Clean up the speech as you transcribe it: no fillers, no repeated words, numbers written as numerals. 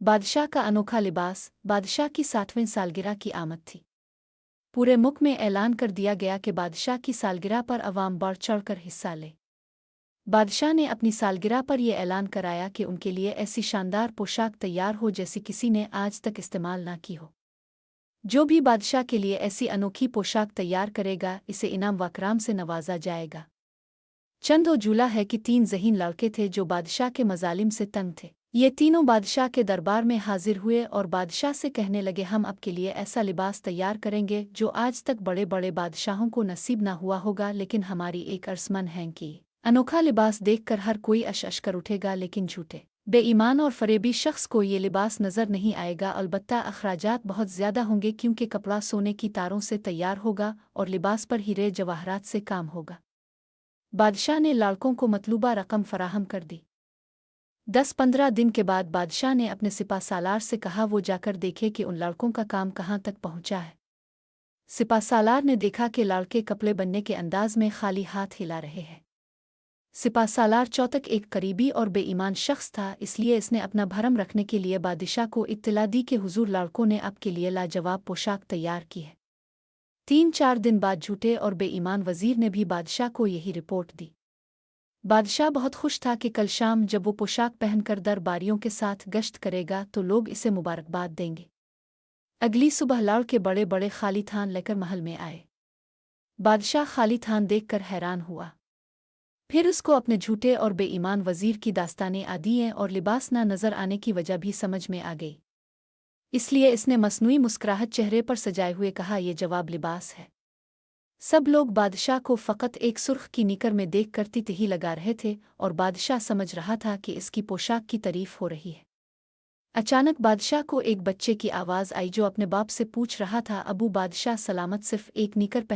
बादशाह का अनोखा लिबास। बादशाह की 60वीं सालगिरह की आमद थी। पूरे मुल्क में ऐलान कर दिया गया कि बादशाह की सालगिरह पर अवाम बढ़ चढ़कर हिस्सा ले। बादशाह ने अपनी सालगिरह पर यह ऐलान कराया कि उनके लिए ऐसी शानदार पोशाक तैयार हो जैसी किसी ने आज तक इस्तेमाल ना की हो। जो भी बादशाह के लिए ऐसी अनोखी पोशाक तैयार करेगा, इसे इनाम वकराम से नवाजा जाएगा। चंद उजूला है कि 3 ज़हीन लड़के थे जो बादशाह के मजालिम से तंग थे। ये तीनों बादशाह के दरबार में हाजिर हुए और बादशाह से कहने लगे, हम आपके लिए ऐसा लिबास तैयार करेंगे जो आज तक बड़े बड़े बादशाहों को नसीब ना हुआ होगा, लेकिन हमारी एक अर्ज़मंद है कि अनोखा लिबास देखकर हर कोई अश कर उठेगा, लेकिन झूठे, बेईमान और फरेबी शख्स को ये लिबास नज़र नहीं आएगा। अलबत्ता अखराजात बहुत ज़्यादा होंगे, क्योंकि कपड़ा सोने की तारों से तैयार होगा और लिबास पर हीरे जवाहरात से काम होगा। बादशाह ने लड़कों को मतलूबा रकम फराहम कर दी। 10-15 दिन के बाद बादशाह ने अपने सिपा सालार से कहा वो जाकर देखे कि उन लड़कों का काम कहाँ तक पहुँचा है। सिपा सालार ने देखा कि लड़के कपड़े बनने के अंदाज में खाली हाथ हिला रहे हैं। सिपा सालार चौतक एक करीबी और बेईमान शख्स था, इसलिए इसने अपना भरम रखने के लिए बादशाह को इत्तला दी कि हुजूर लड़कों ने आपके लिए लाजवाब पोशाक तैयार की है। 3-4 दिन बाद झूठे और बेईमान वजीर ने भी बादशाह को यही रिपोर्ट दी। बादशाह बहुत खुश था कि कल शाम जब वो पोशाक पहनकर दरबारियों के साथ गश्त करेगा तो लोग इसे मुबारकबाद देंगे। अगली सुबह लड़ के बड़े बड़े खाली थान लेकर महल में आए। बादशाह खाली थान देखकर हैरान हुआ। फिर उसको अपने झूठे और बेईमान वजीर की दास्तानें आदियाँ और लिबास ना नजर आने की वजह भी समझ में आ गई। इसलिए इसने मसनूई मुस्कुराहट चेहरे पर सजाए हुए कहा, यह जवाब लिबास है। सब लोग बादशाह को फ़कत एक सुर्ख की निकर में देख कर तितही लगा रहे थे और बादशाह समझ रहा था कि इसकी पोशाक की तारीफ हो रही है। अचानक बादशाह को एक बच्चे की आवाज़ आई जो अपने बाप से पूछ रहा था, अबू बादशाह सलामत सिर्फ एक निकर पहन